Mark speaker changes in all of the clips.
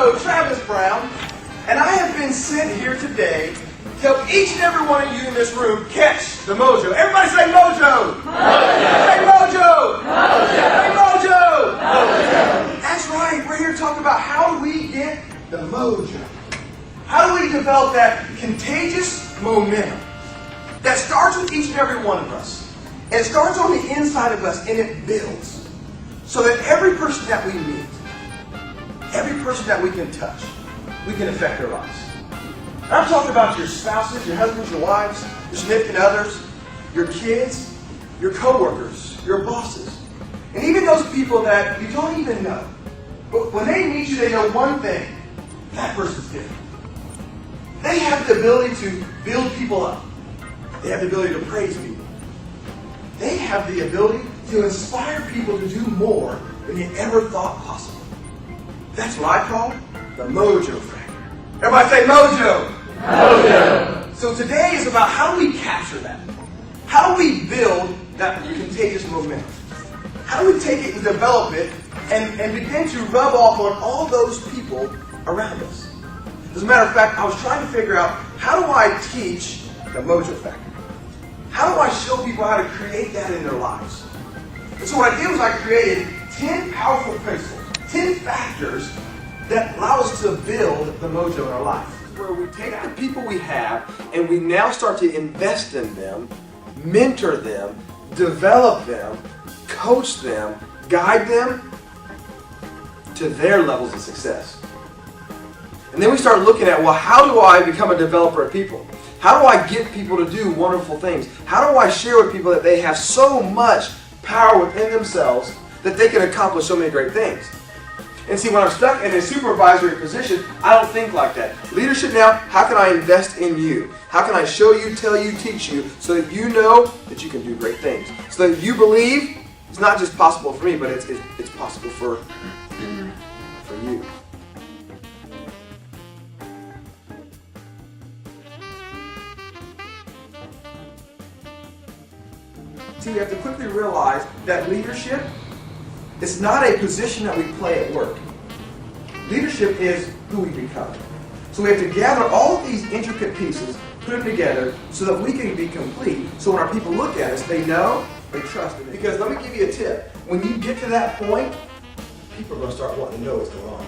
Speaker 1: Mojo, Travis Brown, and I have been sent here today to help each and every one of you in this room catch the mojo. Everybody say mojo! Mojo! Say mojo! Mojo! Say mojo! Mojo! That's right, we're here to talk about how do we get the mojo. How do we develop that contagious momentum that starts with each and every one of us. And it starts on the inside of us and it builds. So that every person that we meet, every person that we can touch, we can affect their lives. And I'm talking about your spouses, your husbands, your wives, your significant others, your kids, your coworkers, your bosses, and even those people that you don't even know. But when they meet you, they know one thing: that person's different. They have the ability to build people up. They have the ability to praise people. They have the ability to inspire people to do more than you ever thought possible. That's what I call the mojo factor. Everybody say mojo! Mojo! So today is about how do we capture that? How do we build that contagious momentum? How do we take it and develop it and begin to rub off on all those people around us? As a matter of fact, I was trying to figure out, how do I teach the mojo factor? How do I show people how to create that in their lives? And so what I did was I created 10 powerful principles, 10 factors that allow us to build the mojo in our life. Where we take the people we have and we now start to invest in them, mentor them, develop them, coach them, guide them to their levels of success. And then we start looking at, well, how do I become a developer of people? How do I get people to do wonderful things? How do I share with people that they have so much power within themselves that they can accomplish so many great things? And see, when I'm stuck in a supervisory position, I don't think like that. Leadership now, how can I invest in you? How can I show you, tell you, teach you, so that you know that you can do great things? So that you believe it's not just possible for me, but it's possible for you. See, we have to quickly realize that leadership is not a position that we play at work. Leadership is who we become. So we have to gather all of these intricate pieces, put them together so that we can be complete. So when our people look at us, they know, they trust it. Because let me give you a tip. When you get to that point, people are going to start wanting to know what's going on.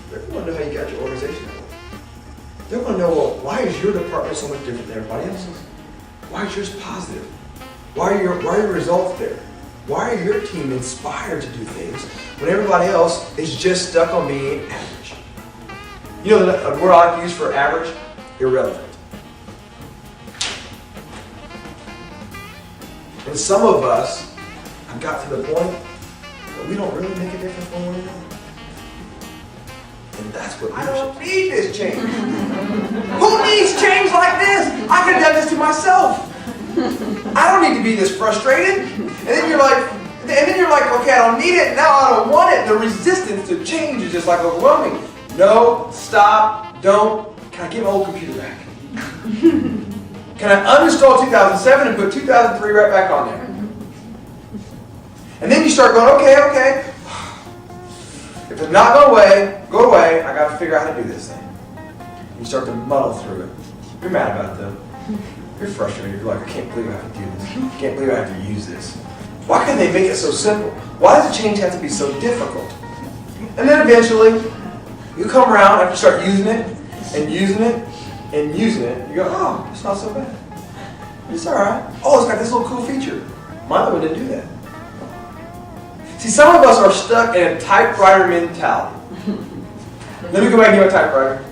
Speaker 1: They're going to know how you got your organization going. They're going to know, well, why is your department so much different than everybody else's? Why is yours positive? Why are your results there? Why are your team inspired to do things when everybody else is just stuck on being average? You know the word I like to use for average? Irrelevant. And some of us have got to the point that we don't really make a difference one way or another. And that's what I don't need this change. Who needs change like this? I could have done this to myself. I don't need to be this frustrated. And then you're like, okay, I don't need it. Now I don't want it. The resistance to change is just like overwhelming. No, stop, don't. Can I get my old computer back? Can I uninstall 2007 and put 2003 right back on there? And then you start going, okay. If it's not go away, I got to figure out how to do this thing. You start to muddle through it. You're mad about it though. You're frustrated. You're like, I can't believe I have to do this. I can't believe I have to use this. Why can't they make it so simple? Why does the change have to be so difficult? And then eventually, you come around after you start using it, and using it, and using it, you go, oh, it's not so bad. It's alright. Oh, it's got this little cool feature. My other one didn't do that. See, some of us are stuck in a typewriter mentality. Let me go back and get my typewriter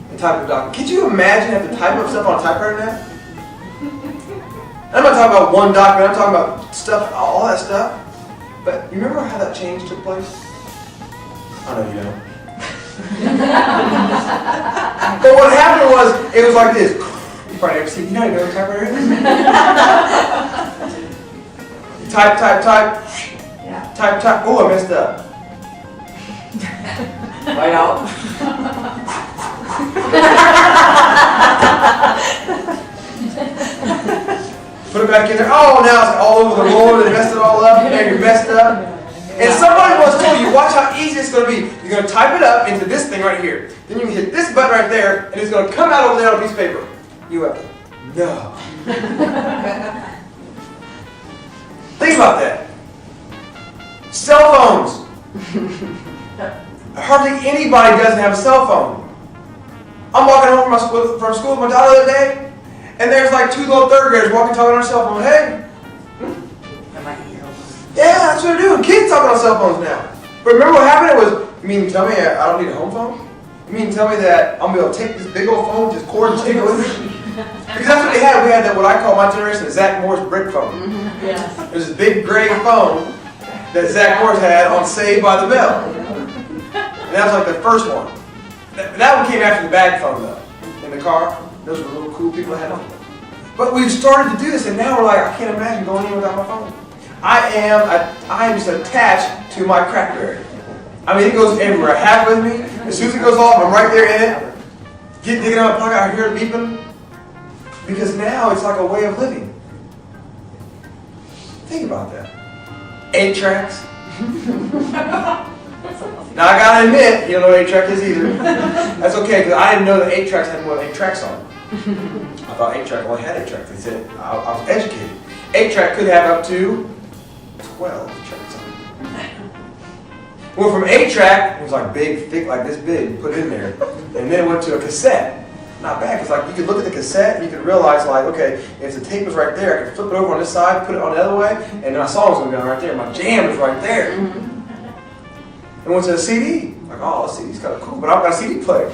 Speaker 1: and type a document. Could you imagine having to type up stuff on a typewriter now? I'm not talking about one document, I'm talking about stuff, all that stuff. But you remember how that change took place? I know you don't. But what happened was, it was like this. You probably never seen, you know how you go to a typewriter? You type.
Speaker 2: Yeah.
Speaker 1: Type. Oh, I messed up. Right out. Put it back in there. Oh, now it's all over the floor. They messed it all up. Now you're messed up.
Speaker 2: And somebody once told you, watch how easy it's going to be. You're going to type it up into this thing right here. Then you can hit this button right there, and it's going to come out over there on a piece of paper. You have no. Think about that. Cell phones. Hardly anybody doesn't have a cell phone. I'm walking home from school with my daughter the other day, and there's like 2 little 3rd graders talking on their cell phone. Hey. Yeah, that's what they're doing. Kids talking on cell phones now. But remember what happened? It was, you mean to tell me I don't need a home phone? You mean to tell me that I'm going to be able to take this big old phone, just cord and take it with me? Because that's what they had. We had that, what I call my generation, the Zach Morris brick phone.
Speaker 3: Yes.
Speaker 2: There's this big gray phone that Zach Morris had on Saved by the Bell. And that was like the first one. That one came after the bag phone though. In the car. Those were little cool people that had them. But we've started to do this, and now we're like, I can't imagine going in without my phone. I am just attached to my Crackberry. I mean, it goes everywhere. I have it with me. As soon as it goes off, I'm right there in it. Get digging out my pocket, I hear it beeping. Because now it's like a way of living. Think about that. 8 tracks. Now I gotta admit, you don't know what 8-track is either. That's okay, because I didn't know that 8 tracks had more than 8 tracks on it. I thought 8-track only had 8 tracks. They said I was educated. 8-track could have up to 12 tracks on it. Well, from 8-track, it was like big, thick, like this big, put it in there. And then it went to a cassette. Not bad, because like you could look at the cassette and you could realize like, okay, if the tape was right there, I could flip it over on this side, put it on the other way, and my song was going to be on right there. My jam was right there. And went to a CD. Like, oh, the CD's kind of cool, but I've got a CD player.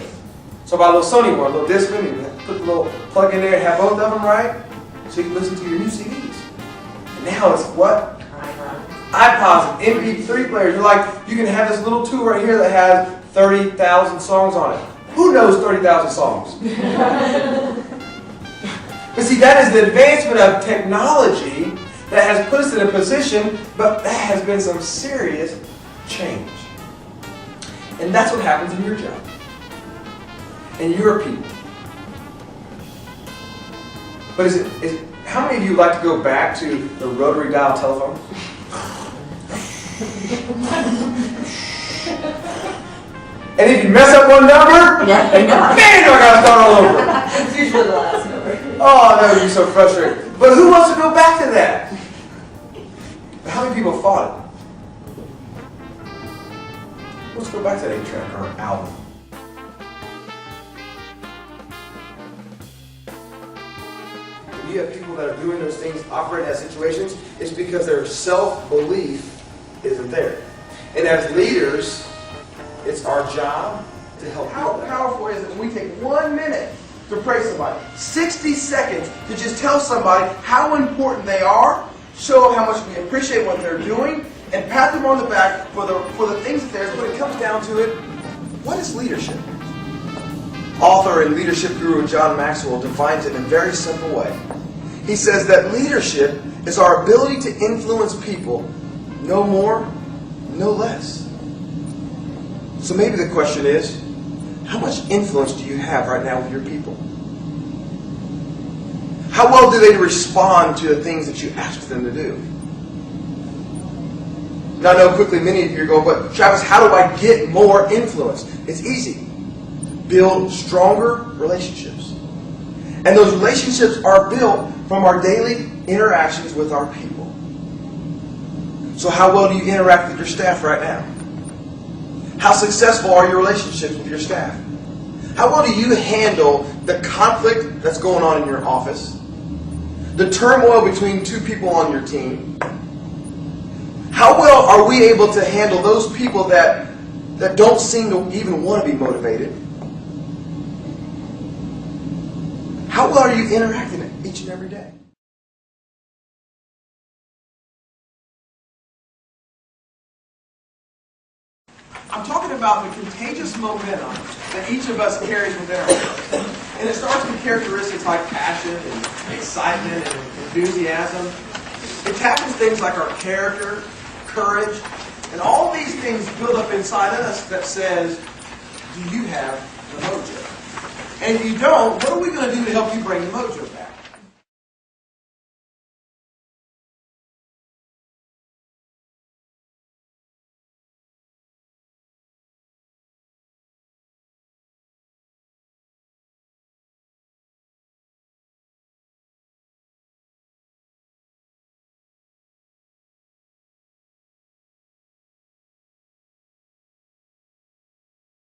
Speaker 2: So I bought a little Sony one, a little disc one, and put the little plug in there and have both of them right, so you can listen to your new CDs. And now it's what? iPods, MP3 players. You're like, you can have this little tool right here that has 30,000 songs on it. Who knows 30,000 songs? But see, that is the advancement of technology that has put us in a position, but that has been some serious change. And that's what happens in your job. And your people. But how many of you like to go back to the rotary dial telephone? And if you mess up one number, man, I gotta start all over.
Speaker 3: It's usually the last number.
Speaker 2: Oh, that would be so frustrating. But who wants to go back to that? But how many people fought it? Let's go back to that 8-track or an album. When you have people that are doing those things, operating in situations, it's because their self-belief isn't there. And as leaders, it's our job to help. How powerful is it when we take 1 minute to praise somebody? 60 seconds to just tell somebody how important they are, show them how much we appreciate what they're doing, and pat them on the back for the things that they're doing. When it comes down to it, what is leadership? Author and leadership guru John Maxwell defines it in a very simple way. He says that leadership is our ability to influence people, no more, no less. So maybe the question is, how much influence do you have right now with your people? How well do they respond to the things that you ask them to do? Now I know quickly many of you are going, but Travis, how do I get more influence? It's easy. Build stronger relationships. And those relationships are built from our daily interactions with our people. So how well do you interact with your staff right now? How successful are your relationships with your staff? How well do you handle the conflict that's going on in your office? The turmoil between 2 people on your team? How well are we able to handle those people that don't seem to even want to be motivated? How well are you interacting each and every day? I'm talking about the contagious momentum that each of us carries within ourselves. And it starts with characteristics like passion and excitement and enthusiasm. It tackles things like our character, courage, and all these things build up inside us that says, do you have the mojo? And if you don't, what are we going to do to help you bring the mojo back?